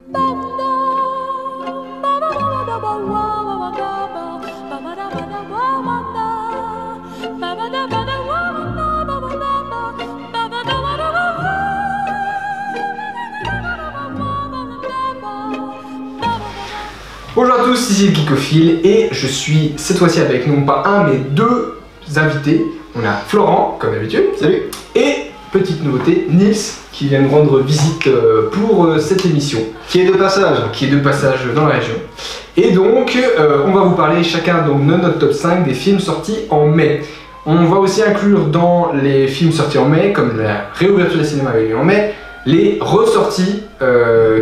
Bonjour à tous, ici le Geekophile et je suis cette fois-ci avec non pas un mais deux invités. On a Florent, comme d'habitude. Salut. Et petite nouveauté, Nils, qui vient nous rendre visite pour cette émission. Qui est de passage. Qui est de passage dans la région. Et donc, on va vous parler chacun de notre top 5 des films sortis en mai. On va aussi inclure dans les films sortis en mai, comme la réouverture des cinémas avec en mai, les ressorties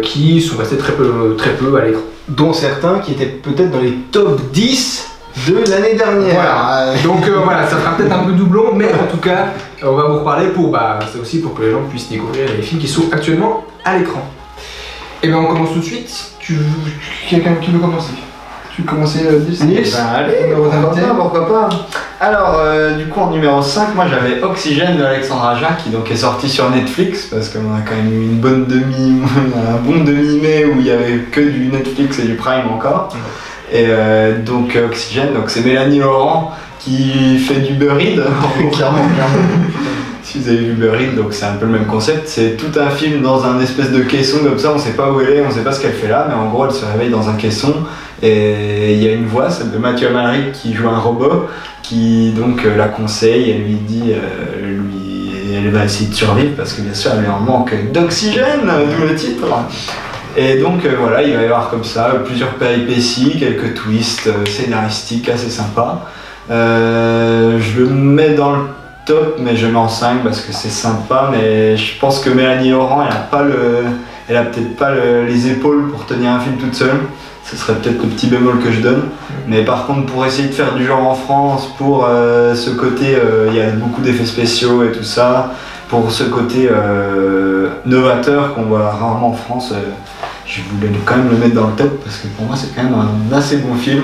qui sont restés très peu à l'écran. Dont certains qui étaient peut-être dans les top 10 de l'année dernière. Voilà. Donc voilà, ça sera peut-être un peu doublon, mais en tout cas, on va vous reparler pour, c'est aussi pour que les gens puissent découvrir les films qui sont actuellement à l'écran. Et bien on commence tout de suite. Quelqu'un qui veut commencer? Tu veux commencer, Nils? Allez, pourquoi pas. Alors, du coup, en numéro 5, moi j'avais Oxygène d'Alexandre Aja qui donc est sorti sur Netflix parce qu'on a quand même eu un bon demi-mai où il y avait que du Netflix et du Prime encore. Et donc, Oxygène, donc c'est Mélanie Laurent qui fait du Uber Eats. Clairement. Si vous avez vu Uber Eats, donc c'est un peu le même concept. C'est tout un film dans un espèce de caisson comme ça, on sait pas où elle est, on sait pas ce qu'elle fait là, mais en gros elle se réveille dans un caisson et il y a une voix, celle de Mathieu Amalric qui joue un robot qui donc la conseille et lui dit, elle va essayer de survivre parce que bien sûr elle est en manque d'oxygène, d'où le titre. Et donc voilà, il va y avoir comme ça plusieurs péripéties, quelques twists scénaristiques assez sympas. Je le mets dans le top, mais je mets en 5 parce que c'est sympa, mais je pense que Mélanie Laurent, elle a peut-être pas les épaules pour tenir un film toute seule. Ce serait peut-être le petit bémol que je donne. Mais par contre, pour essayer de faire du genre en France, pour ce côté, il y a beaucoup d'effets spéciaux et tout ça, pour ce côté novateur qu'on voit rarement en France, je voulais quand même le mettre dans le top parce que pour moi c'est quand même un assez bon film.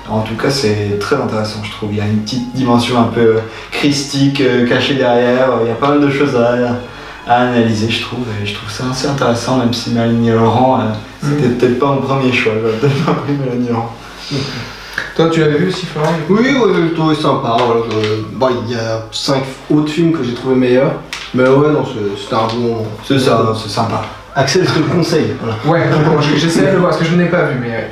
En tout cas, c'est très intéressant, je trouve. Il y a une petite dimension un peu christique cachée derrière. Il y a pas mal de choses à analyser, je trouve. Et je trouve ça assez intéressant, même si Mélanie Laurent, c'était peut-être pas mon premier choix. J'aurais peut-être pas pris Mélanie Laurent. Toi, tu l'avais vu aussi, Florent? Oui, j'ai trouvé sympa. Voilà, il y a 5 autres films que j'ai trouvé meilleurs. Mais ouais, non, c'était un bon. C'est ça, c'est sympa. Axel, je te le conseille. Voilà. Ouais, j'essaie de le voir parce que je ne l'ai pas vu, mais.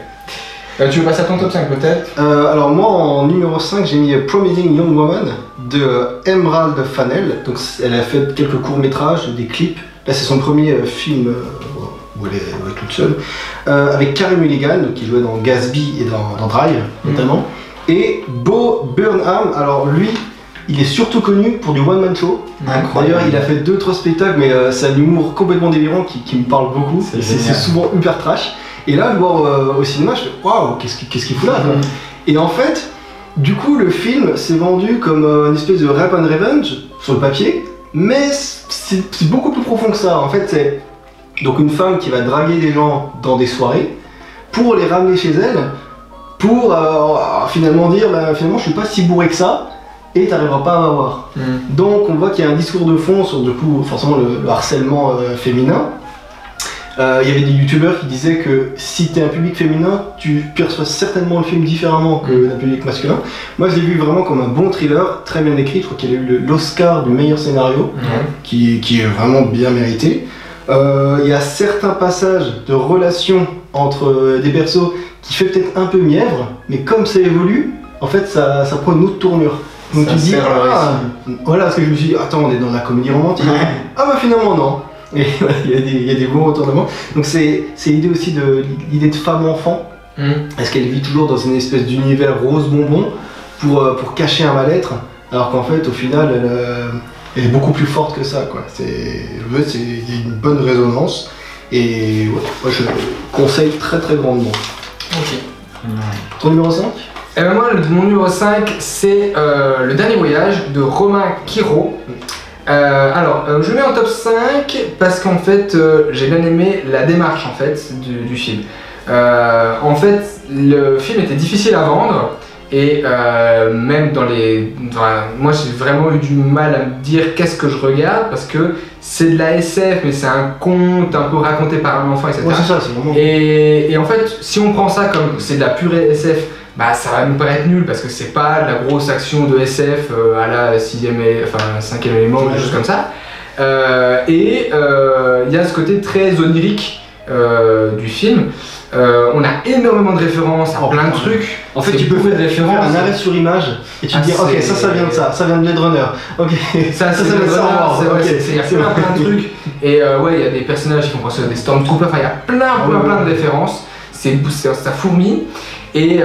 Tu veux passer à ton top 5 peut-être? Alors moi en numéro 5 j'ai mis Promising Young Woman de Emerald Fennell. Donc elle a fait quelques courts-métrages, des clips. Là c'est son premier film où elle est toute seule. Avec Carey Mulligan qui jouait dans Gatsby et dans Drive notamment. Et Bo Burnham, alors lui il est surtout connu pour du one-man show. D'ailleurs il a fait 2-3 spectacles mais c'est un humour complètement délirant qui me parle beaucoup. C'est souvent hyper trash. Et là, le voir au cinéma, je fais waouh, qu'est-ce qu'il fout là? Et en fait, du coup, le film s'est vendu comme une espèce de Rape and Revenge sur le papier, mais c'est beaucoup plus profond que ça. En fait, c'est donc une femme qui va draguer des gens dans des soirées pour les ramener chez elle, pour finalement dire finalement, je suis pas si bourré que ça. Et t'arriveras pas à m'avoir. Donc, on voit qu'il y a un discours de fond sur du coup, forcément, le harcèlement féminin. Il y avait des youtubeurs qui disaient que si t'es un public féminin, tu perçois certainement le film différemment que d'un public masculin. Moi je l'ai vu vraiment comme un bon thriller, très bien écrit, je crois qu'il a eu l'Oscar du meilleur scénario, qui est vraiment bien mérité. Il y a certains passages de relations entre des persos qui fait peut-être un peu mièvre, mais comme ça évolue, en fait ça prend une autre tournure. Donc ça tu dis, voilà, parce que je me suis dit, attends, on est dans la comédie romantique. Ah bah finalement non. Et voilà, il y a des bons retournements. Donc c'est l'idée aussi de l'idée de femme-enfant. Est-ce qu'elle vit toujours dans une espèce d'univers rose bonbon pour cacher un mal-être, alors qu'en fait au final elle est beaucoup plus forte que ça, quoi. Il y a une bonne résonance et ouais, moi je conseille très grandement. Ok. Ton numéro 5? Et ben moi, mon numéro 5, c'est Le Dernier Voyage de Romain Quiro. Je le mets en top 5 parce qu'en fait j'ai bien aimé la démarche en fait du film. En fait le film était difficile à vendre Et même moi j'ai vraiment eu du mal à me dire qu'est-ce que je regarde parce que c'est de la SF mais c'est un conte un peu raconté par un enfant, etc. Ouais, c'est ça, c'est vraiment... Et en fait, si on prend ça comme c'est de la pure SF, bah ça va nous paraître nul parce que c'est pas de la grosse action de SF à la 5e élément ou des choses comme ça. Il y a ce côté très onirique du film. On a énormément de références à plein de trucs. En fait, tu peux faire un arrêt sur image et tu te dis, ok, ça vient de ça vient de Blade Runner. Ok, ça vient de Star Wars. Il y a plein de trucs. Et ouais, il y a des personnages qui font penser à des Stormtroopers. Enfin, il y a plein de références. Ça fourmille. Et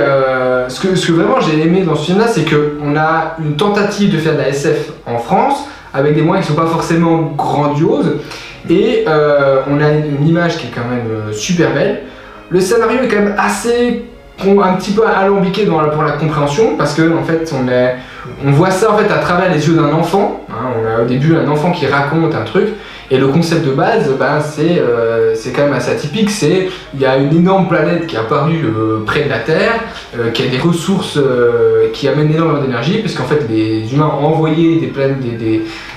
ce que vraiment j'ai aimé dans ce film-là, c'est qu'on a une tentative de faire de la SF en France avec des moyens qui ne sont pas forcément grandioses. Et on a une image qui est quand même super belle. Le scénario est quand même un petit peu alambiqué pour la compréhension parce que en fait on voit ça en fait à travers les yeux d'un enfant. On a au début un enfant qui raconte un truc et le concept de base c'est quand même assez atypique. Il y a une énorme planète qui est apparue près de la Terre, qui a des ressources qui amènent énormément d'énergie puisqu'en fait les humains ont envoyé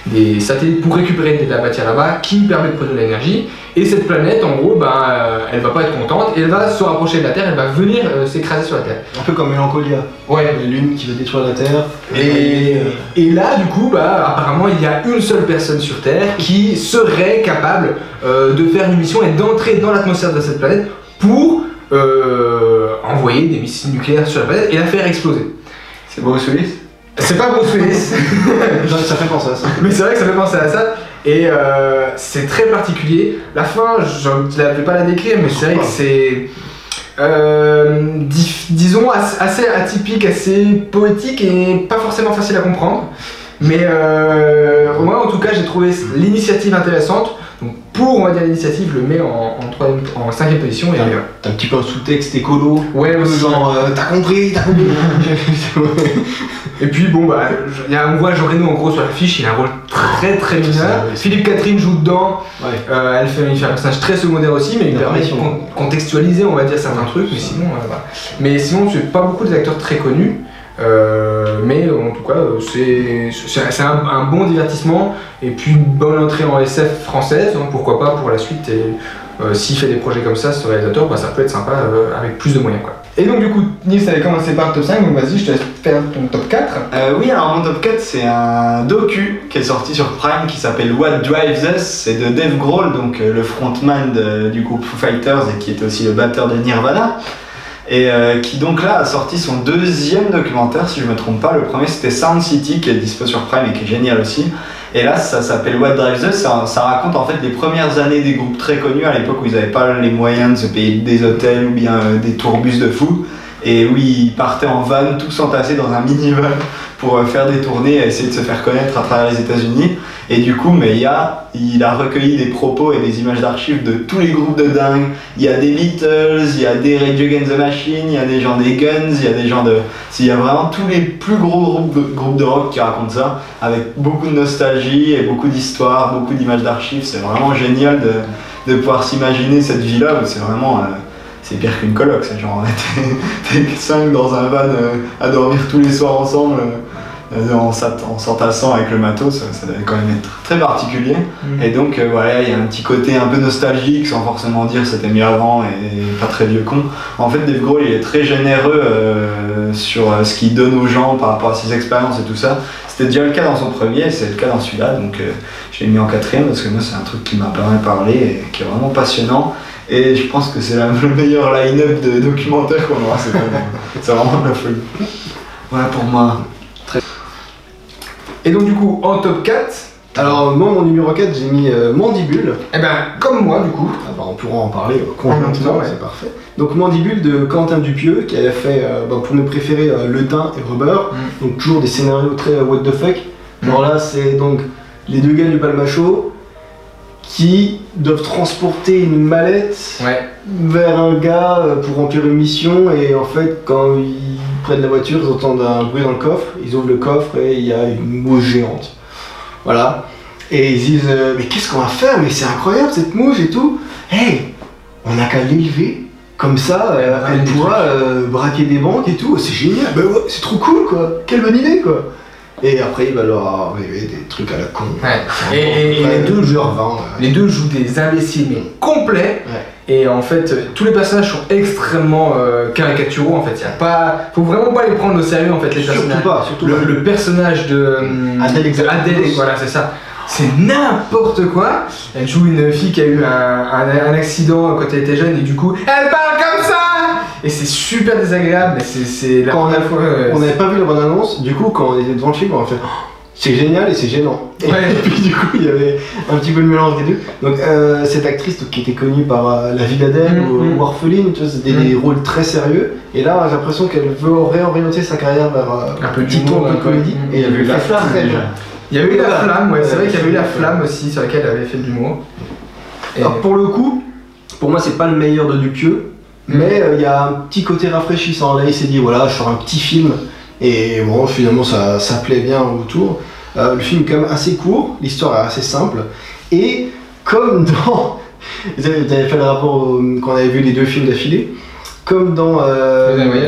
des satellites pour récupérer de la matière là-bas qui permet de produire de l'énergie. Et cette planète, en gros, elle va pas être contente et elle va se rapprocher de la Terre, elle va venir s'écraser sur la Terre. Un peu comme Mélancolia. Ouais. La lune qui veut détruire la Terre. Et là, du coup, apparemment, il y a une seule personne sur Terre qui serait capable de faire une mission et d'entrer dans l'atmosphère de cette planète pour envoyer des missiles nucléaires sur la planète et la faire exploser. C'est Bruce Willis? C'est pas Bruce Willis. Ça fait penser à ça. Mais c'est vrai que ça fait penser à ça. Et c'est très particulier. La fin, je ne vais pas la décrire, mais c'est vrai que c'est, disons, assez atypique, assez poétique et pas forcément facile à comprendre. Mais moi, en tout cas, j'ai trouvé l'initiative intéressante. Donc pour, on va dire, l'initiative, je le mets en 5e position. Et t'as un petit peu un sous-texte écolo. Ouais, aussi. Genre, t'as compris. Et puis bon, on voit Jean Reno en gros sur l'affiche, il a un rôle très mineur. Philippe Catherine joue dedans, ouais. Il fait un personnage très secondaire aussi, mais il permet de contextualiser, on va dire, certains trucs, mais sinon, voilà. Mais sinon, c'est pas beaucoup des acteurs très connus. Mais en tout cas, c'est un bon divertissement et puis une bonne entrée en SF française, donc pourquoi pas pour la suite. Et s'il fait des projets comme ça, ce réalisateur, ça peut être sympa avec plus de moyens, quoi. Et donc du coup, Nils avait commencé par le top 5, donc vas-y, je te laisse faire ton top 4. Oui, alors mon top 4, c'est un docu qui est sorti sur Prime qui s'appelle What Drives Us. C'est de Dave Grohl, donc le frontman du groupe Foo Fighters et qui est aussi le batteur de Nirvana. Et qui donc là a sorti son 2e documentaire, si je me trompe pas. Le premier c'était Sound City qui est dispo sur Prime et qui est génial aussi. Et là ça s'appelle What Drives Us, ça raconte en fait les premières années des groupes très connus à l'époque où ils n'avaient pas les moyens de se payer des hôtels ou bien des tourbus de fou. Et où ils partaient en van, tous entassés dans un minivan pour faire des tournées et essayer de se faire connaître à travers les États-Unis. Et du coup, il a recueilli des propos et des images d'archives de tous les groupes de dingue. Il y a des Beatles, il y a des Rage Against the Machine, il y a des gens des Guns, il y a des gens il y a vraiment tous les plus gros groupes de rock qui racontent ça, avec beaucoup de nostalgie et beaucoup d'histoires, beaucoup d'images d'archives. C'est vraiment génial de pouvoir s'imaginer cette vie-là où c'est vraiment... c'est pire qu'une coloc, c'est genre t'es 5 dans un van à dormir tous les soirs ensemble en s'entassant avec le matos, ça devait quand même être très particulier. Et donc voilà, il y a un petit côté un peu nostalgique sans forcément dire c'était mieux avant et pas très vieux con. En fait Dave Grohl il est très généreux sur ce qu'il donne aux gens par rapport à ses expériences et tout ça. C'était déjà le cas dans son premier et c'est le cas dans celui-là, donc je l'ai mis en 4e parce que moi c'est un truc qui m'a pas mal parlé et qui est vraiment passionnant. Et je pense que c'est le meilleur line-up de documentaires qu'on aura, c'est vraiment de la folie. Voilà pour moi. Et donc du coup, en top 4... Alors moi, mon numéro 4, j'ai mis Mandibule. Eh ben, comme moi du coup. On pourra en parler conjointement, c'est parfait. Donc Mandibule de Quentin Dupieux, qui avait fait, pour mes préférés, Le Dain et Rubber. Donc toujours des scénarios très what the fuck. Alors là, c'est donc les deux gars du Palmacho qui doivent transporter une mallette vers un gars pour remplir une mission, et en fait quand ils prennent la voiture ils entendent un bruit dans le coffre, ils ouvrent le coffre et il y a une mouche géante. Voilà. Et ils disent mais qu'est-ce qu'on va faire, mais c'est incroyable cette mouche et tout. Hey, on n'a qu'à l'élever Comme ça, elle pourra braquer des banques et tout, c'est génial, bah ouais, c'est trop cool quoi, quelle bonne idée quoi. Et après il va leur arriver des trucs à la con. Ouais. Et les deux jouent des imbéciles mais complets. Ouais. Et en fait, tous les personnages sont extrêmement caricaturaux en fait. Y a pas, faut vraiment pas les prendre au sérieux en fait les personnages. Surtout pas. Le personnage de Adèle, voilà c'est ça. C'est n'importe quoi. Elle joue une fille qui a eu un accident quand elle était jeune et du coup elle parle comme ça. Et c'est super désagréable. Mais c'est la première fois. On n'avait pas vu la bonne annonce. Du coup, quand on était devant le film, on a fait c'est génial et c'est gênant. Ouais. Et puis du coup, il y avait un petit peu le mélange des deux. Donc cette actrice qui était connue par La vie d'Adèle ou Orpheline, tu vois, c'était des rôles très sérieux. Et là, j'ai l'impression qu'elle veut réorienter sa carrière vers un peu d'humour, un peu comédie. Et il y avait eu La Flamme déjà. Il y avait eu La Flamme, ouais, c'est vrai qu'il y avait eu La Flamme aussi sur laquelle elle avait fait de l'humour. Alors pour le coup, pour moi c'est pas le meilleur de Dupieux, mais il y a un petit côté rafraîchissant. Là il s'est dit voilà, je sors un petit film et bon finalement ça plaît bien autour. Le film est quand même assez court, l'histoire est assez simple et comme dans... Vous avez fait le rapport quand on avait vu les deux films d'affilée. Comme dans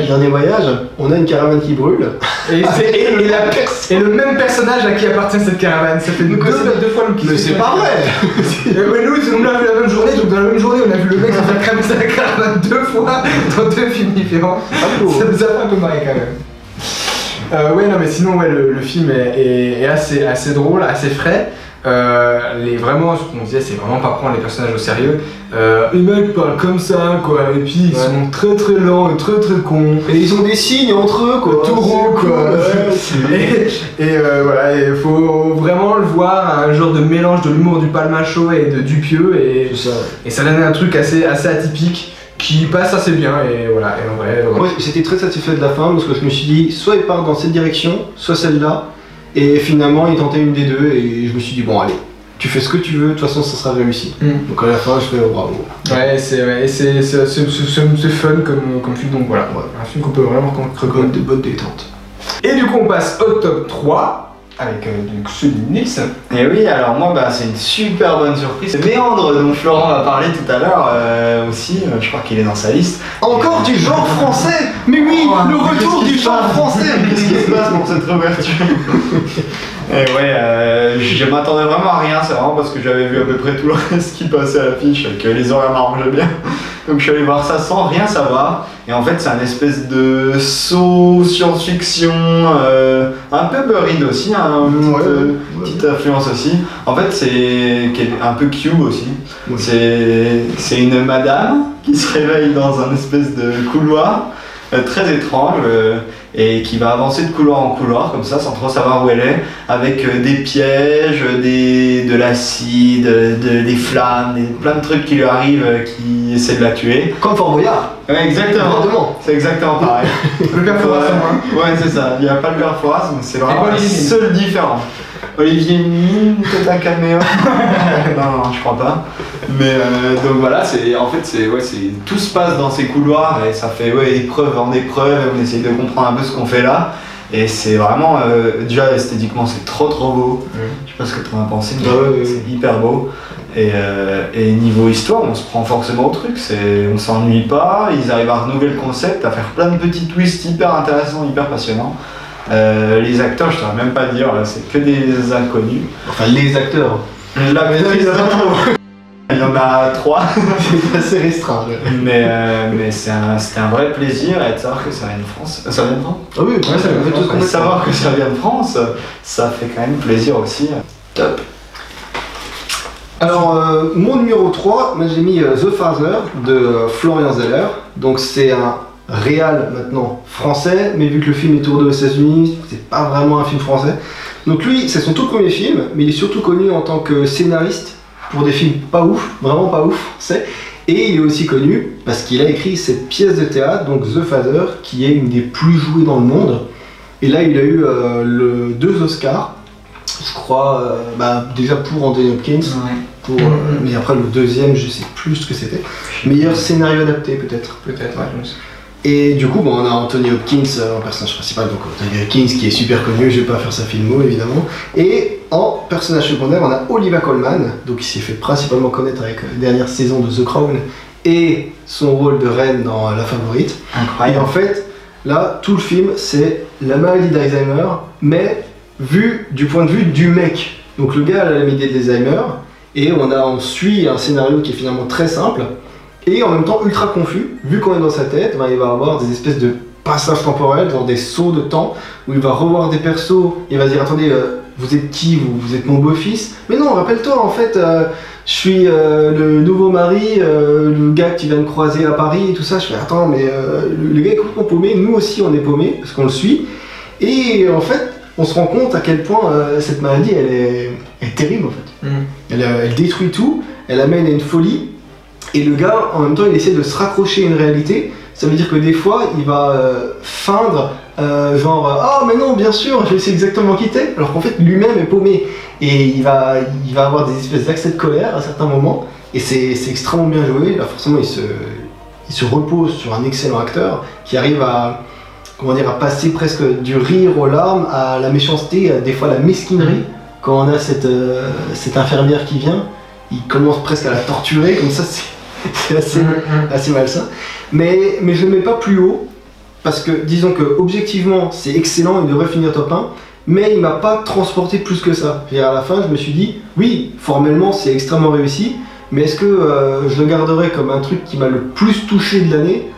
Dernier Voyage, on a une caravane qui brûle. Et le même personnage à qui appartient cette caravane. Ça fait deux fois le kiff. Mais c'est pas vrai. Nous, on l'a vu la même journée, donc dans la même journée, on a vu le mec se faire cramer sa caravane deux fois dans deux films différents. Ça nous a fait un peu marrer quand même. Ouais, non, mais sinon, ouais, le film est assez drôle, assez frais. Vraiment, ce qu'on disait, c'est vraiment pas prendre les personnages au sérieux. Les mecs parlent comme ça, quoi, et puis ils sont très très lents et très très cons. Et ils ont des signes entre eux, quoi. Tout rond, quoi. Voilà, il faut vraiment le voir, un genre de mélange de l'humour du Palmacho et de Dupieux, et ça donne un truc assez atypique qui passe assez bien, et voilà. Et en vrai, moi j'étais très satisfait de la fin parce que je me suis dit, soit il part dans cette direction, soit celle-là. Et finalement, il tentait une des deux et je me suis dit, bon, allez, tu fais ce que tu veux, de toute façon, ça sera réussi. Donc à la fin, je fais bravo. Ouais, c'est fun comme film, donc voilà, un film qu'on peut vraiment recommander. De bonne détente. Et du coup, on passe au top 3 avec celui de Nils. Et oui, alors moi, c'est une super bonne surprise. C'est Méandre dont Florent va parler tout à l'heure aussi, je crois qu'il est dans sa liste. Encore du genre français. Mais oui, le retour du genre français. Qu'est-ce qui se passe pour cette réouverture? Et ouais, je m'attendais vraiment à rien, c'est vraiment parce que j'avais vu à peu près tout le reste qui passait à l'affiche et que les horaires m'arrangeaient bien. Donc je suis allé voir ça sans rien savoir. Et en fait, c'est un espèce de saut science-fiction, un peu Buried aussi, petite influence aussi. En fait, c'est un peu Cube aussi. Ouais. C'est une madame qui se réveille dans un espèce de couloir très étrange et qui va avancer de couloir en couloir comme ça sans trop savoir où elle est, avec des pièges, de l'acide, des flammes, plein de trucs qui lui arrivent qui essaient de la tuer. Comme Fort Boyard. Ouais, exactement. C'est exactement pareil. Le père Fouras ouais, c'est ça. Il n'y a pas le père Fouras, mais c'est vraiment la seule différence. Olivier Mine, peut-être un caméo. non, je crois pas. Mais donc voilà, tout se passe dans ces couloirs et ça fait épreuve en épreuve, on essaye de comprendre un peu ce qu'on fait là. Et c'est vraiment, déjà esthétiquement c'est trop beau. Je sais pas ce que tu en as pensé, mais c'est hyper beau. Et niveau histoire, on se prend forcément au truc, on s'ennuie pas, ils arrivent à renouveler le concept, à faire plein de petits twists hyper intéressants, hyper passionnants. Les acteurs, je ne saurais même pas dire, c'est que des inconnus. Enfin, les acteurs. L'actrice, il y en a 3. C'est assez restreint. Mais c'était un vrai plaisir et de savoir que ça vient de France. Ça vient de France? Ah oui, ça vient de France. Savoir que ça vient de France, ça fait quand même plaisir aussi. Top. Alors, mon numéro 3, moi j'ai mis The Father de Florian Zeller. Donc c'est un réal maintenant français, mais vu que le film est tourné aux États-Unis, c'est pas vraiment un film français. Donc lui, c'est son tout premier film, mais il est surtout connu en tant que scénariste pour des films pas ouf, vraiment pas ouf, c'est. Et il est aussi connu parce qu'il a écrit cette pièce de théâtre, donc The Father, qui est une des plus jouées dans le monde. Et là, il a eu 2 Oscars, je crois, déjà pour Anthony Hopkins, mais après le deuxième, je sais plus ce que c'était. Meilleur scénario adapté peut-être. Peut-être, ouais. Et du coup, on a Anthony Hopkins en personnage principal, donc Anthony Hopkins qui est super connu, je vais pas faire sa filmo évidemment. Et en personnage secondaire, on a Olivia Colman, donc qui s'est fait principalement connaître avec la dernière saison de The Crown et son rôle de reine dans La Favorite. Et en fait, là, tout le film, c'est la maladie d'Alzheimer, mais vu du point de vue du mec. Donc le gars a la maladie d'Alzheimer, et on suit un scénario qui est finalement très simple, et en même temps ultra confus. Vu qu'on est dans sa tête, il va avoir des espèces de passages temporels, genre des sauts de temps, où il va revoir des persos, il va dire attendez, vous êtes qui, vous êtes mon beau-fils? Mais non, rappelle-toi, en fait, je suis le nouveau mari, le gars que tu viens de croiser à Paris et tout ça. Je fais attends, mais le gars est complètement paumé, nous aussi on est paumé, parce qu'on le suit. Et en fait, on se rend compte à quel point cette maladie, elle est terrible en fait. Elle détruit tout, elle amène à une folie. Et le gars, en même temps, il essaie de se raccrocher à une réalité. Ça veut dire que des fois, il va feindre genre « Ah mais non, bien sûr, je sais exactement qui t'es », alors qu'en fait, lui-même est paumé. Et il va avoir des espèces d'accès de colère à certains moments. Et c'est extrêmement bien joué. Là, forcément, il se repose sur un excellent acteur qui arrive à, comment dire, à passer presque du rire aux larmes à la méchanceté, à des fois la mesquinerie. Quand on a cette infirmière qui vient, il commence presque à la torturer, comme ça c'est assez malsain. Mais je ne le mets pas plus haut, parce que disons que objectivement c'est excellent, il devrait finir top 1, mais il m'a pas transporté plus que ça. À la fin je me suis dit, oui, formellement c'est extrêmement réussi, mais est-ce que je le garderai comme un truc qui m'a le plus touché de l'année?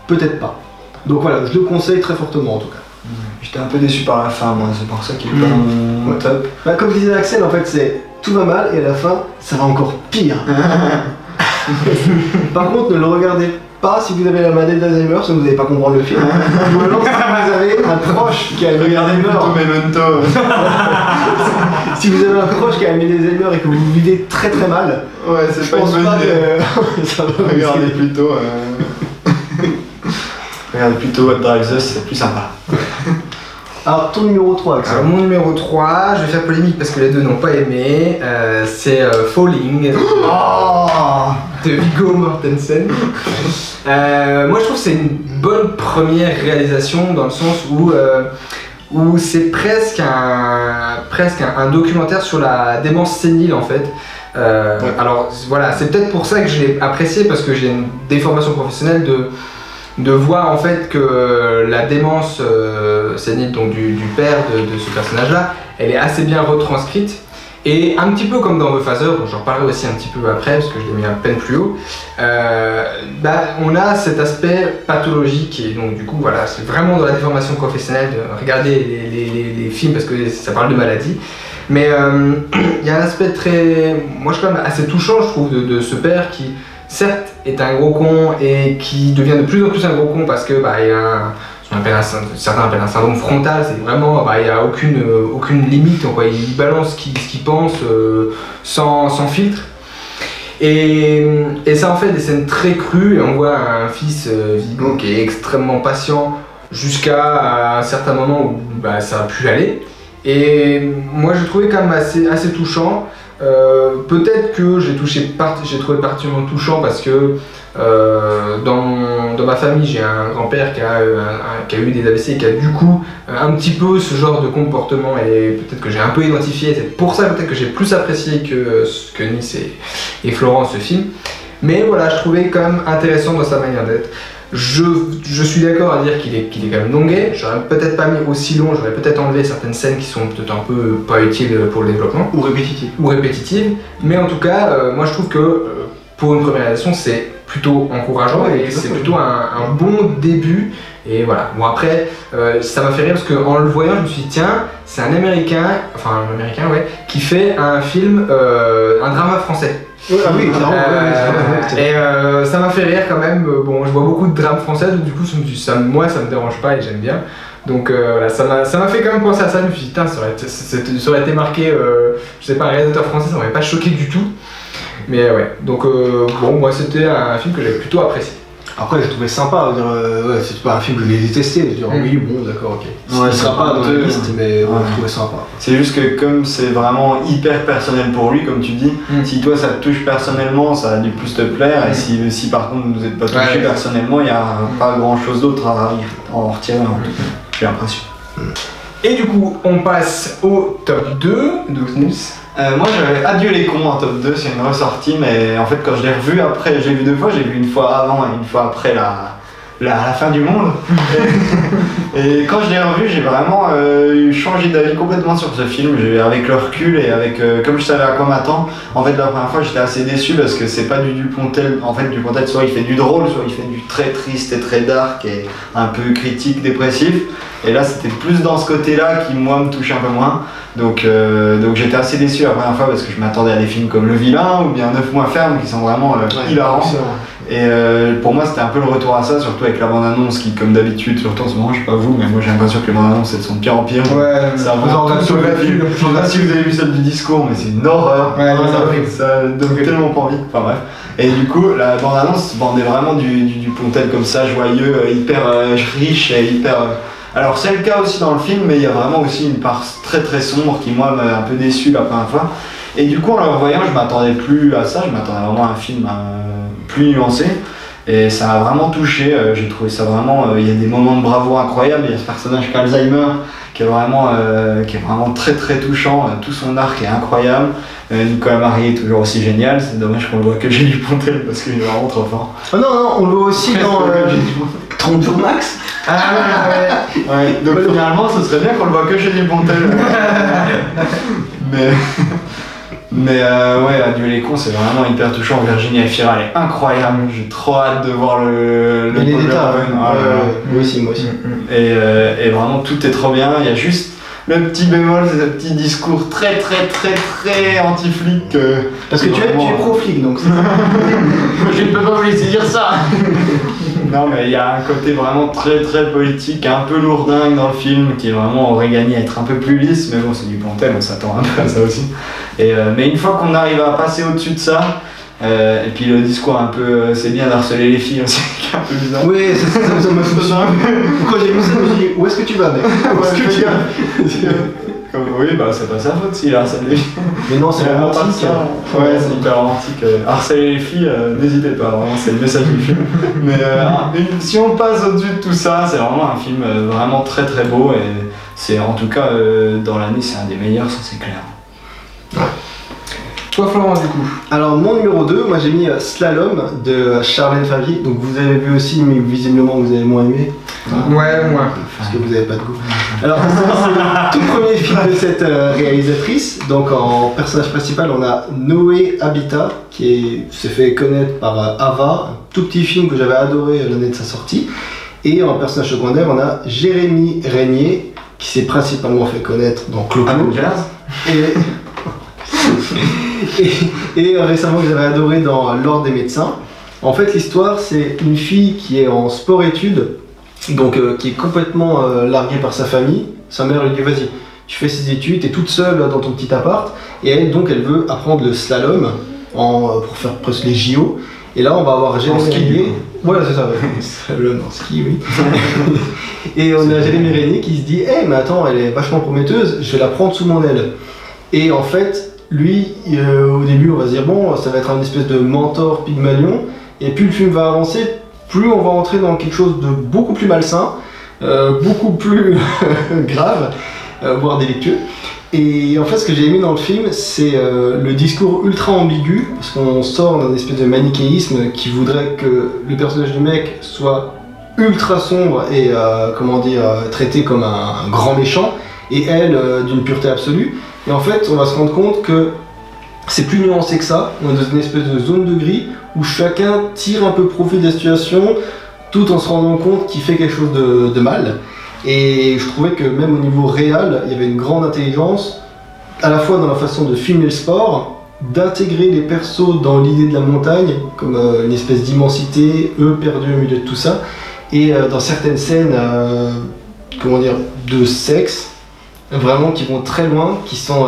Peut-être pas. Donc voilà, je le conseille très fortement en tout cas. J'étais un peu déçu par la fin, moi, c'est pour ça qu'il est pas dans mon top. Bah, comme disait Axel, en fait c'est tout va mal et à la fin ça va encore pire. Par contre, ne le regardez pas si vous avez la maladie d'Alzheimer, sinon vous n'allez pas comprendre le film. Ou alors si vous avez un proche qui a une maladie d'Alzheimer. Si vous avez un proche qui a une maladie d'Alzheimer et que vous vivez très très mal, ouais, c'est pas une bonne idée. Ça va regardez plutôt. Regardez plutôt What Drives Us, c'est plus sympa. Alors ton numéro 3, Axel. Alors mon numéro 3, je vais faire polémique parce que les deux n'ont pas aimé, c'est Falling de Viggo Mortensen. Moi je trouve que c'est une bonne première réalisation dans le sens où c'est presque un documentaire sur la démence sénile en fait. Alors voilà, c'est peut-être pour ça que je l'ai apprécié, parce que j'ai une déformation professionnelle de voir en fait que la démence sénile donc du père de ce personnage-là, elle est assez bien retranscrite. Et un petit peu comme dans The Father, dont j'en parlerai aussi un petit peu après, parce que je l'ai mis à peine plus haut, on a cet aspect pathologique, et donc du coup voilà, c'est vraiment dans la déformation professionnelle de regarder les films, parce que ça parle de maladie. Mais il y a un aspect moi je suis quand même assez touchant, je trouve, de ce père qui, certes, est un gros con et qui devient de plus en plus un gros con parce que il y a certains appellent un syndrome frontal, c'est vraiment, il n'y a aucune limite, quoi. Il balance ce qu'il pense sans filtre. Et ça en fait des scènes très crues, et on voit un fils Viggo qui est extrêmement patient jusqu'à un certain moment où ça a pu aller. Et moi je trouvais quand même assez touchant. Peut-être que j'ai trouvé particulièrement touchant parce que dans ma famille j'ai un grand-père qui a eu des AVC et qui a du coup un petit peu ce genre de comportement, et peut-être que j'ai un peu identifié, c'est pour ça peut-être que j'ai plus apprécié que Nice et Florence ce film. Mais voilà, je trouvais quand même intéressant dans sa manière d'être. Je suis d'accord à dire qu'il est quand même longuet, j'aurais peut-être pas mis aussi long, j'aurais peut-être enlevé certaines scènes qui sont peut-être un peu pas utiles pour le développement. Ou répétitives. Mais en tout cas, moi je trouve que pour une première réalisation c'est plutôt encourageant, et c'est plutôt un bon début. Et voilà, bon après, ça m'a fait rire parce qu'en le voyant je me suis dit tiens, c'est un américain qui fait un film, un drama français. Ah oui, clairement. Et ça m'a fait rire quand même. Bon, je vois beaucoup de drames français, donc du coup, moi ça me dérange pas et j'aime bien. Donc voilà, ça m'a fait quand même penser à ça. Je me suis dit, putain, ça aurait été marqué, je sais pas, un réalisateur français, ça m'aurait pas choqué du tout. Mais ouais, donc bon, moi c'était un film que j'avais plutôt apprécié. Après, j'ai trouvé sympa, c'est pas un film que je l'ai détesté, je dire oui, bon, d'accord, ok. Ouais, il sera pas dans la liste, mais ouais. Je trouvais sympa. C'est juste que comme c'est vraiment hyper personnel pour lui, comme tu dis, si toi ça te touche personnellement, ça a dû plus te plaire, et si par contre vous n'êtes pas touché personnellement, il n'y a pas grand chose d'autre à en retirer, en tout cas, j'ai l'impression. Et du coup, on passe au top 2, donc Nils. Moi j'avais Adieu les cons en top 2, c'est une ressortie, mais en fait quand je l'ai revu après, j'ai vu 2 fois, j'ai vu une fois avant et une fois après la fin du monde. Et quand je l'ai revu, j'ai vraiment changé d'avis complètement sur ce film. Avec le recul et avec comme je savais à quoi m'attendre, en fait la première fois j'étais assez déçu parce que c'est pas du Dupontel. En fait Dupontel soit il fait du drôle, soit il fait du très triste et très dark et un peu critique, dépressif. Et là c'était plus dans ce côté-là qui moi me touche un peu moins. Donc j'étais assez déçu la première fois parce que je m'attendais à des films comme Le Vilain ou bien 9 mois ferme qui sont vraiment hilarants. Et pour moi c'était un peu le retour à ça, surtout avec la bande-annonce qui comme d'habitude, surtout en ce moment, je sais pas vous, mais moi j'ai l'impression que les bandes-annonces elles sont de pire en pire. Ouais, ça vraiment tout sur le film. Je sais pas si vous avez vu celle du discours, mais c'est une horreur. Ouais, ça donne tellement pas envie. Enfin bref. Et du coup la bande-annonce bandait vraiment du Pontel comme ça, joyeux, hyper riche et hyper... Alors c'est le cas aussi dans le film, mais il y a vraiment aussi une part très très sombre qui moi m'a un peu déçu la première fois. Et du coup en le revoyant je m'attendais plus à ça, je m'attendais vraiment à un film plus nuancé. Et ça m'a vraiment touché, j'ai trouvé ça vraiment, il y a des moments de bravoure incroyables, il y a ce personnage qu'Alzheimer qui est vraiment très très touchant, tout son arc est incroyable. Nicolas Marié est toujours aussi génial, c'est dommage qu'on le voit que j'ai du Pontel parce qu'il est vraiment trop fort. Oh non, on le voit aussi dans 30 jours max. Ah ouais. Donc finalement ce serait bien qu'on le voit que chez Dupontel. Mais ouais, Adieu les cons c'est vraiment hyper touchant. Virginie Efira elle est incroyable, j'ai trop hâte de voir le moi aussi. Et vraiment tout est trop bien, il y a juste le petit bémol, c'est ce petit discours très très très très anti-flic. Parce que tu es pro-flic donc c'est ça. Je ne peux pas vous laisser dire ça. Non mais il y a un côté vraiment très très politique, un peu lourdingue dans le film, qui vraiment aurait gagné à être un peu plus lisse, mais bon c'est du Pontel, on s'attend un peu à ça aussi. Mais une fois qu'on arrive à passer au-dessus de ça, et puis le discours un peu, c'est bien d'harceler les filles aussi, qui est un peu bizarre. Oui, ça m'a fait un peu. Quand j'ai vu ça, je me suis dit, où est-ce que tu vas mec? Où est-ce que tu vas? Oui, bah c'est pas sa faute s'il harcèle les filles. Mais non, c'est romantique. Ouais, c'est hyper romantique. Harceler les filles, n'hésitez pas, vraiment, c'est le message du film. Mais si on passe au-dessus de tout ça, c'est vraiment un film vraiment très très beau et c'est en tout cas dans l'année, c'est un des meilleurs, ça c'est clair. Ouais. Toi Florent du coup. Alors mon numéro 2, moi j'ai mis Slalom de Charlène Favier. Donc vous avez vu aussi, mais visiblement vous avez moins aimé. Ouais, moi. Parce que vous n'avez pas de goût. Alors c'est le tout premier film de cette réalisatrice. Donc en personnage principal on a Noé Habitat qui s'est fait connaître par Ava, un tout petit film que j'avais adoré l'année de sa sortie. Et en personnage secondaire on a Jérémy Régnier qui s'est principalement fait connaître dans Clo-Clo. Et récemment que j'avais adoré dans L'Ordre des médecins. En fait l'histoire c'est une fille qui est en sport-études, donc qui est complètement larguée par sa famille. Sa mère lui dit vas-y, tu fais ses études, t'es toute seule dans ton petit appart. Et elle donc elle veut apprendre le slalom pour faire presque les JO. Et là on va avoir Jérémy Régnier. Voilà c'est ça, slalom en ski oui. Et on a Jérémy Régnier qui se dit hey, mais attends elle est vachement prometteuse, je vais la prendre sous mon aile. Et en fait lui, au début, on va se dire bon, ça va être un espèce de mentor Pygmalion, et plus le film va avancer, plus on va entrer dans quelque chose de beaucoup plus malsain, beaucoup plus grave, voire délictueux. Et en fait, ce que j'ai aimé dans le film, c'est le discours ultra ambigu, parce qu'on sort d'un espèce de manichéisme qui voudrait que le personnage du mec soit ultra sombre et traité comme un grand méchant, et elle d'une pureté absolue. Et en fait, on va se rendre compte que c'est plus nuancé que ça. On est dans une espèce de zone de gris où chacun tire un peu profit de la situation tout en se rendant compte qu'il fait quelque chose de mal. Et je trouvais que même au niveau réel, il y avait une grande intelligence, à la fois dans la façon de filmer le sport, d'intégrer les persos dans l'idée de la montagne, comme une espèce d'immensité, eux perdus au milieu de tout ça, et dans certaines scènes de sexe, vraiment qui vont très loin, qui sont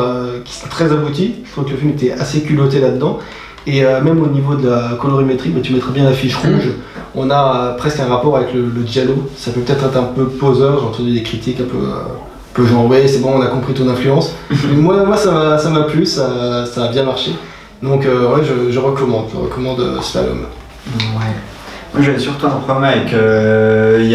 très aboutis. Je trouve que le film était assez culotté là-dedans. Et même au niveau de la colorimétrie, tu mettrais bien la fiche rouge. On a presque un rapport avec le giallo. Ça peut peut-être être un peu poseur, j'ai entendu des critiques un peu genre ouais c'est bon on a compris ton influence. Mais moi ça m'a plu, ça a bien marché. Donc ouais je recommande Slalom. Ouais. Moi j'avais surtout un problème avec.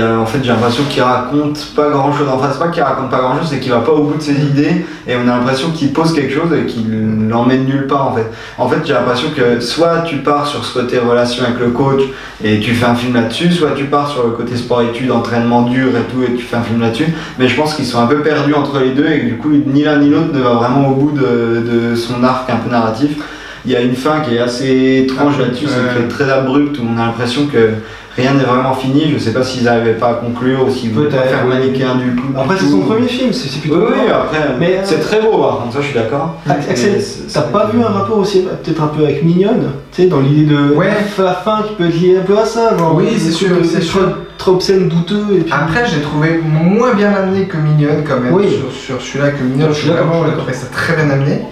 En fait, j'ai l'impression qu'il raconte pas grand chose. Enfin, c'est pas qu'il raconte pas grand chose, c'est qu'il va pas au bout de ses idées et on a l'impression qu'il pose quelque chose et qu'il l'emmène nulle part en fait. En fait, j'ai l'impression que soit tu pars sur ce côté relation avec le coach et tu fais un film là-dessus, soit tu pars sur le côté sport-études, entraînement dur et tout et tu fais un film là-dessus. Mais je pense qu'ils sont un peu perdus entre les deux et que du coup, ni l'un ni l'autre ne va vraiment au bout de son arc un peu narratif. Il y a une fin qui est assez étrange là-dessus, c'est très abrupt, où on a l'impression que rien n'est vraiment fini. Je sais pas s'ils n'arrivaient pas à conclure ou s'ils voulaient pas faire manichéen du coup. Après, c'est son premier film, c'est plutôt. Oui, après, mais c'est très beau par contre, ça je suis d'accord. Axel, t'as pas vu un rapport aussi, peut-être un peu avec Mignonne, tu sais, dans l'idée de la fin qui peut être liée un peu à ça, genre. Oui, c'est sûr, c'est sûr. Trop obscène, douteux. Et puis... Après, j'ai trouvé moins bien amené que Mignonne quand même. Oui. Sur celui-là, que Mignonne, je suis vraiment trouvé ça très bien amené.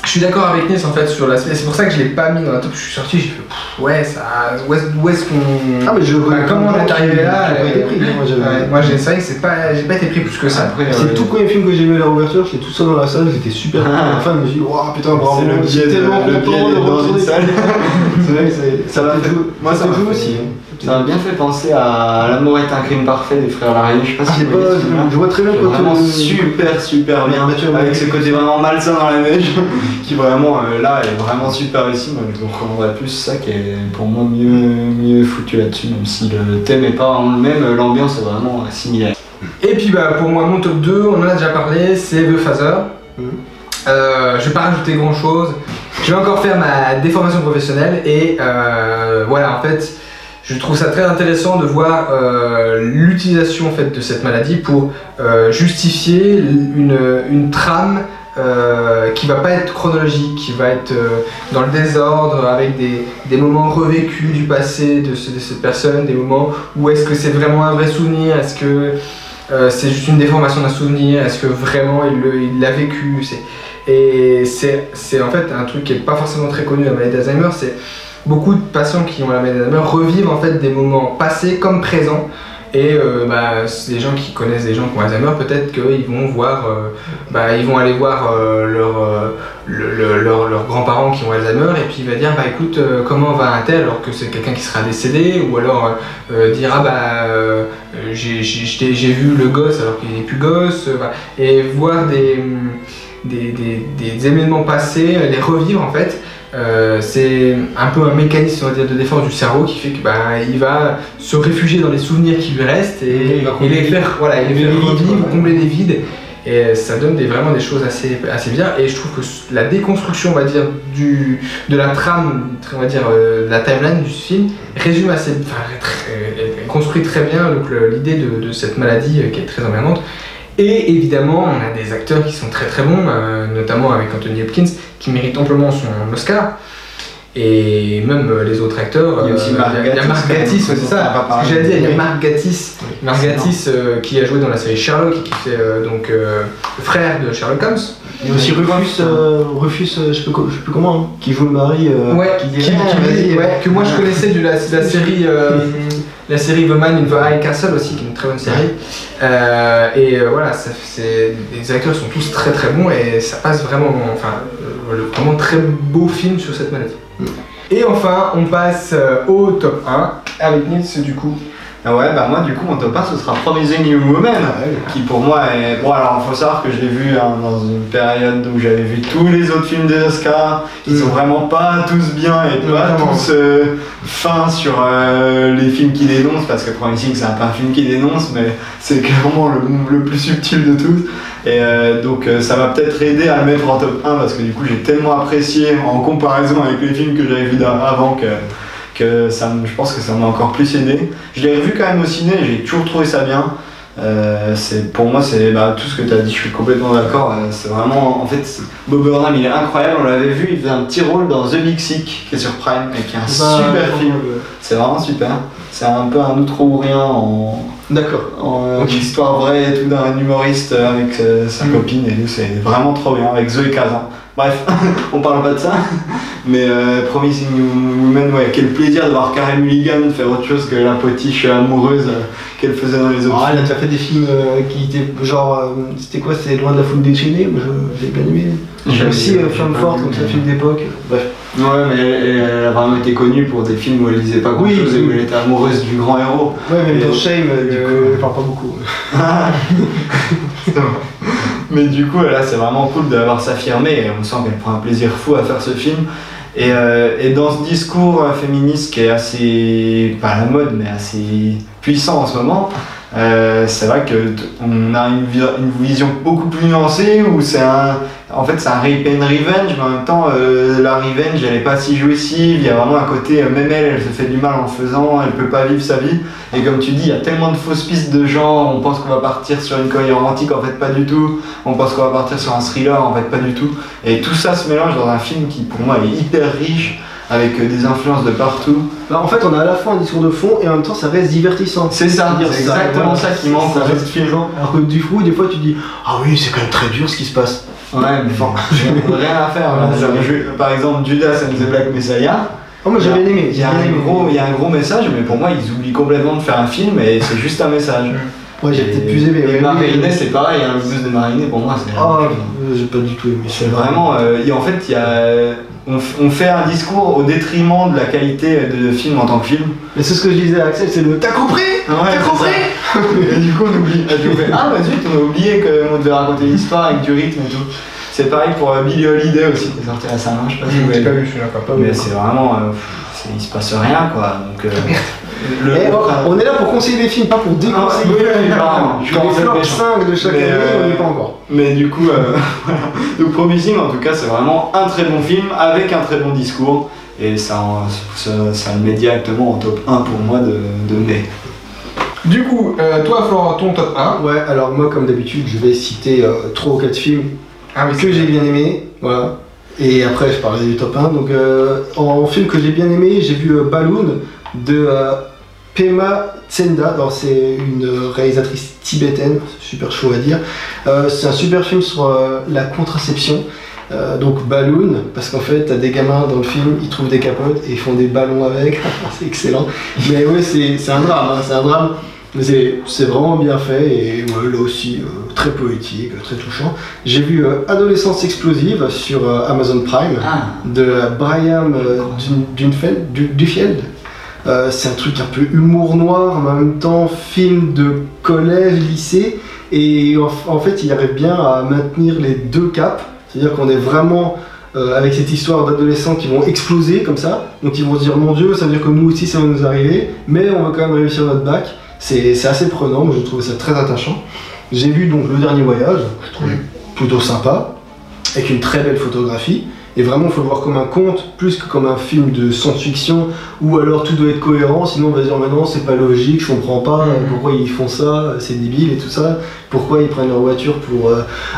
Je suis d'accord avec Nils en fait sur l'aspect, c'est pour ça que je l'ai pas mis dans la top, je suis sorti, j'ai fait ouais, ça. Où est-ce qu'on. Ah, mais comment on est arrivé là J'ai pas été pris. Moi, c'est vrai que j'ai pas été pris plus que ça. C'est le tout premier film que j'ai vu à la ouverture, j'étais tout seul dans la salle, j'étais super content. À la fin, je me suis dit, waouh putain, bravo, c'est tellement content de retourner salle. C'est vrai que ça m'a fait. Moi, ça m'a aussi. Ça m'a bien fait penser à L'amour est un crime parfait des frères Larrieux, je sais pas si vous voyez ce film-là. Je vois très bien quand vraiment super bien, avec ce côté vraiment malsain dans la neige, qui vraiment là est vraiment super réussi. Moi je vous recommanderais plus ça qui est pour moi mieux foutu là-dessus, même si le thème est pas vraiment le même, l'ambiance est vraiment similaire. Et puis pour moi mon top 2, on en a déjà parlé, c'est The Father. Je vais pas rajouter grand chose, je vais encore faire ma déformation professionnelle et voilà en fait. Je trouve ça très intéressant de voir l'utilisation en fait, de cette maladie pour justifier une trame qui va pas être chronologique, qui va être dans le désordre, avec des moments revécus du passé de cette personne, des moments où est-ce que c'est vraiment un vrai souvenir, est-ce que c'est juste une déformation d'un souvenir, est-ce que vraiment il l'a vécu. Et c'est en fait un truc qui est pas forcément très connu, la maladie d'Alzheimer, c'est beaucoup de patients qui ont la maladie d'Alzheimer revivent en fait des moments passés comme présents et les gens qui connaissent des gens qui ont Alzheimer, peut-être qu'ils vont voir, ils vont aller voir leurs grands-parents qui ont Alzheimer et puis il va dire écoute comment va un tel alors que c'est quelqu'un qui sera décédé ou alors dire j'ai vu le gosse alors qu'il n'est plus gosse et voir des événements passés, les revivre en fait. C'est un peu un mécanisme on va dire, de défense du cerveau qui fait que il va se réfugier dans les souvenirs qui lui restent et les faire revivre, combler des vides et ça donne vraiment des choses assez bizarres et je trouve que la déconstruction on va dire de la trame on va dire de la timeline du film résume construit très bien l'idée de cette maladie qui est très emmerdante. Et évidemment, on a des acteurs qui sont très bons, notamment avec Anthony Hopkins, qui mérite amplement son Oscar. Et même les autres acteurs, il y a aussi Mark Gatiss, c'est ça, ce que j'allais dire, il y a Mark Gatiss, qui a joué dans la série Sherlock et qui fait donc le frère de Sherlock Holmes. Il y a aussi Rufus, je sais plus comment, qui joue le mari, que moi je connaissais de la série la série The Man in the High Castle aussi, qui est une très bonne série. Voilà, les acteurs sont tous très bons et ça passe vraiment, vraiment très beau film sur cette maladie. Et enfin, on passe au top 1 avec Nils du coup. Ouais, moi du coup mon top 1 ce sera Promising Young Woman, qui pour moi est... Bon alors il faut savoir que je l'ai vu dans une période où j'avais vu tous les autres films des Oscars, qui sont vraiment pas tous bien et pas tous fins sur les films qui dénoncent, parce que Promising c'est un peu un film qui dénonce, mais c'est clairement le plus subtil de tous. Et donc ça m'a peut-être aidé à le mettre en top 1, parce que du coup j'ai tellement apprécié en comparaison avec les films que j'avais vus avant que je pense que ça m'a encore plus aidé. Je l'ai revu quand même au ciné, j'ai toujours trouvé ça bien. Pour moi, c'est tout ce que tu as dit, je suis complètement d'accord. C'est vraiment, en fait, Bob Burnham, il est incroyable. On l'avait vu, il faisait un petit rôle dans The Big Sick, qui est sur Prime, et qui est un super film. C'est vraiment super. C'est un peu un outro ou rien en histoire vraie et tout d'un humoriste avec sa copine et tout. C'est vraiment trop bien, avec Zoé Kazan. Bref, on parle pas de ça, mais Promising Woman, quel plaisir de voir Carey Mulligan faire autre chose que la potiche amoureuse qu'elle faisait dans les autres films. Elle a déjà fait des films qui étaient genre, c'était quoi, c'est Loin de la foule déchaînée, j'ai bien aimé. J'ai aussi Femme Forte, donc c'est un film d'époque, bref. Ouais, mais elle a vraiment été connue pour des films où elle disait pas grand chose et où elle était amoureuse du grand héros. Ouais, même dans Shame, elle parle pas beaucoup. Mais du coup, là, c'est vraiment cool d'avoir s'affirmer et on sent qu'elle prend un plaisir fou à faire ce film. Et dans ce discours féministe qui est assez, pas à la mode, mais assez puissant en ce moment, c'est vrai qu'on a une vision beaucoup plus nuancée où en fait c'est un rape and revenge, mais en même temps la revenge elle est pas si jouissive, il y a vraiment un côté, même elle se fait du mal en le faisant, elle peut pas vivre sa vie, et comme tu dis, il y a tellement de fausses pistes de genre, on pense qu'on va partir sur une comédie romantique, en fait pas du tout, on pense qu'on va partir sur un thriller, en fait pas du tout, et tout ça se mélange dans un film qui pour moi est hyper riche, avec des influences de partout. Bah, en fait, on a à la fois un discours de fond et en même temps ça reste divertissant. C'est ça, c'est exactement ça qui manque. Ça reste plaisant. Alors que du coup, des fois tu dis ah oui, c'est quand même très dur ce qui se passe. Ouais, mais rien à faire. Par exemple, Judas and the Black Messiah. Oh, moi j'ai bien aimé. Il y a un gros message, mais pour moi ils oublient complètement de faire un film et c'est juste un message. Ouais, j'ai peut-être plus aimé. Et Mariné, c'est pareil, le buzz de Mariné pour moi c'est. Oh, j'ai pas du tout aimé. C'est vraiment. En fait, on fait un discours au détriment de la qualité de film en tant que film. Mais c'est ce que je disais à Axel, c'est le t'as compris. T'as compris. Et du coup on oublie. Ah bah zut, on a oublié qu'on devait raconter l'histoire avec du rythme et tout. C'est pareil pour Billie Holiday aussi qui est sorti récemment, je sais pas si vous J'ai pas avez vu celui-là, pas mais c'est vraiment. Il se passe rien quoi. Donc, on est là pour conseiller des films, pas pour déconseiller. Je les flops 5 de chaque année, on n'y est pas encore. Mais du coup, donc Promising en tout cas c'est vraiment un très bon film avec un très bon discours et ça le met directement en top 1 pour moi de mai. Du coup, toi Florent, ton top 1. Ouais, alors moi comme d'habitude je vais citer 3 ou 4 films que j'ai bien aimés, voilà. Et après je parlerai du top 1. Donc en film que j'ai bien aimé, j'ai vu Balloon de Pema Tsenda. C'est une réalisatrice tibétaine, super chaud à dire. C'est un super film sur la contraception. Donc Balloon, parce qu'en fait t'as des gamins dans le film, ils trouvent des capotes et ils font des ballons avec, c'est excellent. Mais ouais, c'est un drame, hein, c'est un drame. Mais c'est vraiment bien fait et ouais, là aussi très poétique, très touchant. J'ai vu Adolescence explosive sur Amazon Prime de Brian Dufield. C'est un truc un peu humour noir, mais en même temps film de collège, lycée. Et en fait, il arrive bien à maintenir les deux caps. C'est-à-dire qu'on est vraiment avec cette histoire d'adolescents qui vont exploser comme ça. Donc ils vont se dire mon Dieu, ça veut dire que nous aussi ça va nous arriver. Mais on va quand même réussir notre bac. C'est assez prenant, moi je trouve ça très attachant. J'ai vu donc Le Dernier Voyage, que je trouve plutôt sympa, avec une très belle photographie. Et vraiment, il faut le voir comme un conte, plus que comme un film de science-fiction, où alors tout doit être cohérent, sinon on va dire maintenant c'est pas logique, je comprends pas pourquoi ils font ça, c'est débile et tout ça. Pourquoi ils prennent leur voiture pour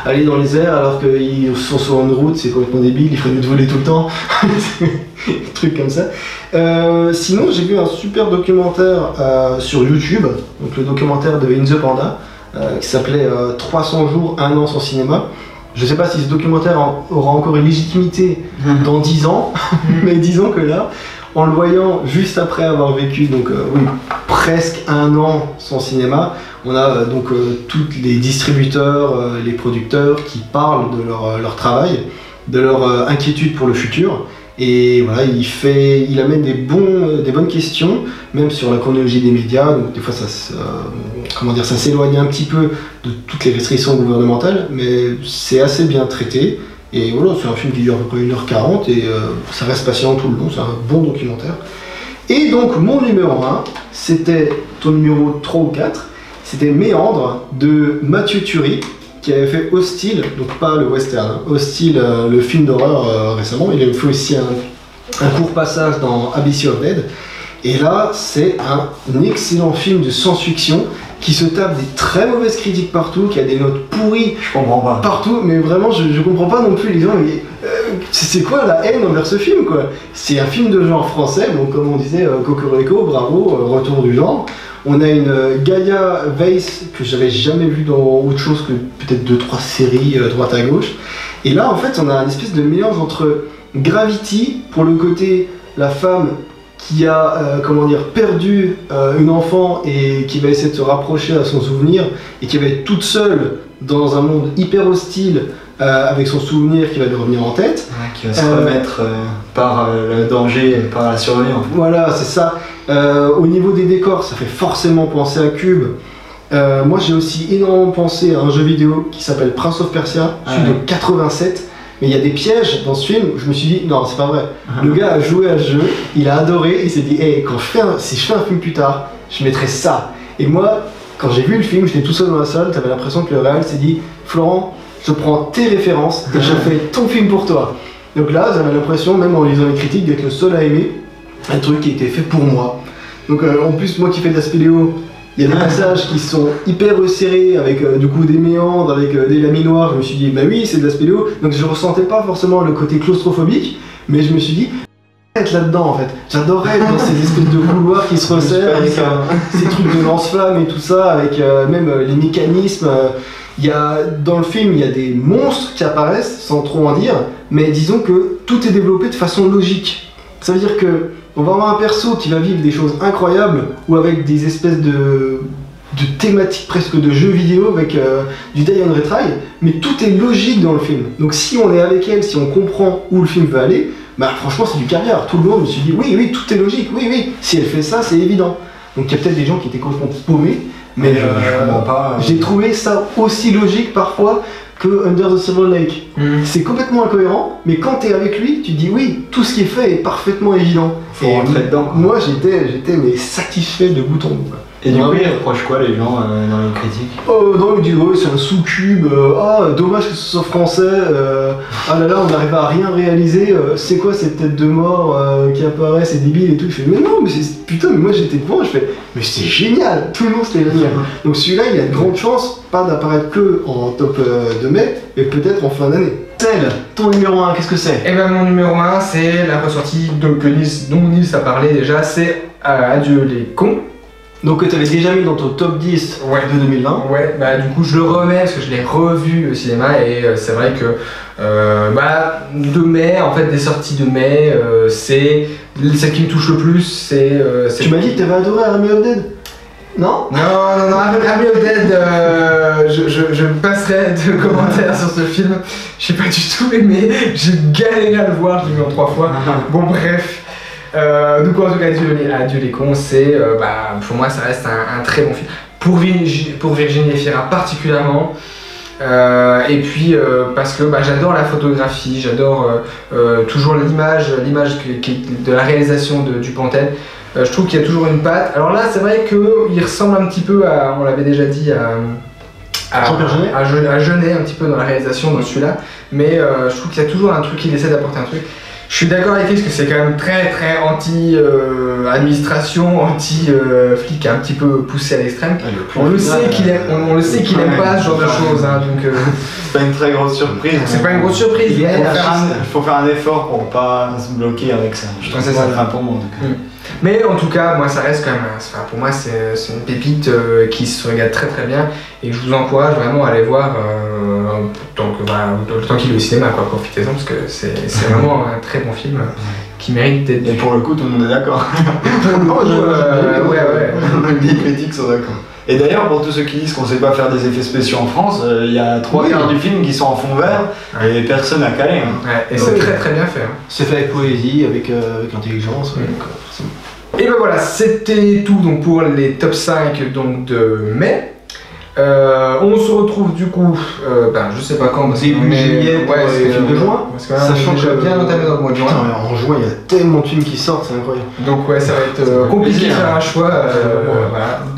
aller dans les airs alors qu'ils sont sur une route, c'est complètement débile, il ferait mieux de voler tout le temps. Des trucs comme ça. Sinon, j'ai vu un super documentaire sur YouTube, donc le documentaire de In the Panda, qui s'appelait 300 jours, 1 an sans cinéma. Je sais pas si ce documentaire aura encore une légitimité dans 10 ans, mais disons que là, en le voyant juste après avoir vécu donc presque 1 an sans cinéma, on a donc tous les distributeurs, les producteurs qui parlent de leur travail, de leur inquiétude pour le futur. Et voilà, il amène des bonnes questions, même sur la chronologie des médias. Donc des fois, ça s'éloigne un petit peu de toutes les restrictions gouvernementales, mais c'est assez bien traité. Et voilà, c'est un film qui dure à peu près 1h40 et ça reste passionnant tout le long. C'est un bon documentaire. Et donc, mon numéro 1, c'était ton numéro 3 ou 4, c'était Méandre de Mathieu Turi, qui avait fait Hostile, donc pas le western, hein. Hostile, le film d'horreur récemment. Il a fait aussi un court passage dans Abyss of Dead. Et là, c'est un excellent film de science-fiction qui se tape des très mauvaises critiques partout, qui a des notes pourries partout, mais vraiment je comprends pas non plus les gens. C'est quoi la haine envers ce film quoi? C'est un film de genre français, donc comme on disait, Cocorico, bravo, retour du genre. On a une Gaia Weiss que j'avais jamais vue dans autre chose que peut-être 2-3 séries droite à gauche. Et là en fait on a une espèce de mélange entre Gravity pour le côté la femme qui a perdu une enfant et qui va essayer de se rapprocher à son souvenir et qui va être toute seule dans un monde hyper hostile avec son souvenir qui va lui revenir en tête. Ouais, qui va se remettre par le danger et par la survie en fait. Voilà, c'est ça. Au niveau des décors, ça fait forcément penser à Cube. Moi j'ai aussi énormément pensé à un jeu vidéo qui s'appelle Prince of Persia, celui de 87. Mais il y a des pièges dans ce film où je me suis dit, non, c'est pas vrai. Le gars a joué à ce jeu, il a adoré, il s'est dit, hey, si je fais un film plus tard, je mettrai ça. Et moi, quand j'ai vu le film, j'étais tout seul dans la salle, t'avais l'impression que le réal s'est dit, Florent, je prends tes références et je fais ton film pour toi. Donc là, j'avais l'impression, même en lisant les critiques, d'être le seul à aimer un truc qui a été fait pour moi. Donc en plus, moi qui fais de la spéléo, il y a des passages qui sont hyper resserrés avec du coup des méandres, avec des laminoirs. Je me suis dit, bah oui, c'est de la spéléo. Donc je ressentais pas forcément le côté claustrophobique, mais je me suis dit, être là-dedans en fait. J'adorerais être dans ces espèces de couloirs qui se resserrent avec ces trucs de lance-flammes et tout ça, avec même les mécanismes. Dans le film, il y a des monstres qui apparaissent, sans trop en dire, mais disons que tout est développé de façon logique. Ça veut dire que on va avoir un perso qui va vivre des choses incroyables, ou avec des espèces de thématiques presque de jeux vidéo, avec du die and retry, mais tout est logique dans le film. Donc si on est avec elle, si on comprend où le film va aller, bah franchement c'est du caviar. Tout le monde me suis dit, oui, tout est logique, oui, si elle fait ça, c'est évident. Donc il y a peut-être des gens qui étaient complètement paumés, mais je comprends pas. J'ai trouvé ça aussi logique parfois que Under the Silver Lake. C'est complètement incohérent, mais quand t'es avec lui, tu te dis oui, tout ce qui est fait est parfaitement évident. Faut rentrer dedans, quoi. Moi j'étais mais satisfait de bout en bout. Et du coup, ils reprochent quoi les gens dans les critiques? Non, ils disent ouais, c'est un sous-cube, dommage que ce soit français, ah là là, on n'arrive à rien réaliser, c'est quoi cette tête de mort qui apparaît, c'est débile et tout. Je fais mais non, mais putain, mais moi j'étais devant, je fais mais c'est génial, tout le monde c'était génial. Donc celui-là, il a de grandes chances, pas d'apparaître que en top de mai, mais peut-être en fin d'année. Celle, ton numéro 1, qu'est-ce que c'est? Et ben mon numéro 1, c'est la ressortie dont Nils a parlé déjà, c'est Adieu les cons. Donc tu avais déjà mis dans ton top 10 de 2020. Ouais, bah du coup je le remets parce que je l'ai revu au cinéma et c'est vrai que de mai, en fait des sorties de mai, c'est celle qui me touche le plus, Tu m'as dit que tu avais adoré Army of Dead? Non? Non, Army of Dead, je passerai de commentaires sur ce film. J'ai pas du tout aimé, j'ai galéré à le voir, je l'ai vu en 3 fois. Bon bref. Donc en tout cas, Adieu les cons, c'est pour moi ça reste un très bon film. Pour Virginie Efira particulièrement. Et puis parce que j'adore la photographie, j'adore toujours l'image de la réalisation du Pantene. Je trouve qu'il y a toujours une patte. Alors là, c'est vrai qu'il ressemble un petit peu à, on l'avait déjà dit, à Jeunet un petit peu dans la réalisation dans celui-là. Mais je trouve qu'il y a toujours un truc, il essaie d'apporter un truc. Je suis d'accord avec lui parce que c'est quand même très anti-administration, anti-flic, un petit peu poussé à l'extrême. On le sait qu'il aime pas ce genre de choses. Donc, c'est pas une très grosse surprise. C'est pas une grosse surprise. Il faut faire un effort pour pas se bloquer avec ça. Je pense que c'est ça pour moi en tout cas. Mais en tout cas, moi ça reste quand même, pour moi c'est une pépite qui se regarde très très bien et je vous encourage vraiment à aller voir le temps qu'il est au cinéma, profitez-en parce que c'est vraiment un très bon film qui mérite d'être. Et pour le coup, tout le monde est d'accord. Les critiques sont d'accord. Et d'ailleurs, pour tous ceux qui disent qu'on sait pas faire des effets spéciaux en France, il y a 3/4 du film qui sont en fond vert et personne n'a calé. Et c'est très très bien fait. C'est fait avec poésie, avec intelligence. Et ben voilà, c'était tout donc pour les top 5 donc, de mai. On se retrouve du coup, je sais pas quand, début juillet pour les films de juin. Sachant que j'ai bien entamé dans le mois de juin. En juin, il y a tellement de films qui sortent, c'est incroyable. Donc ouais, ça va être compliqué de faire un choix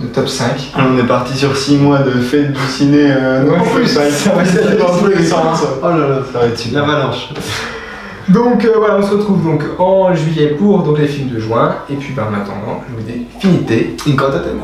de top 5. On est parti sur 6 mois de fête du ciné. En plus, ça va être dans tous les sens. Oh là là, ça va être super. L'avalanche. Donc voilà, on se retrouve donc en juillet pour les films de juin. Et puis en attendant, je vous dis finité. Incantatem.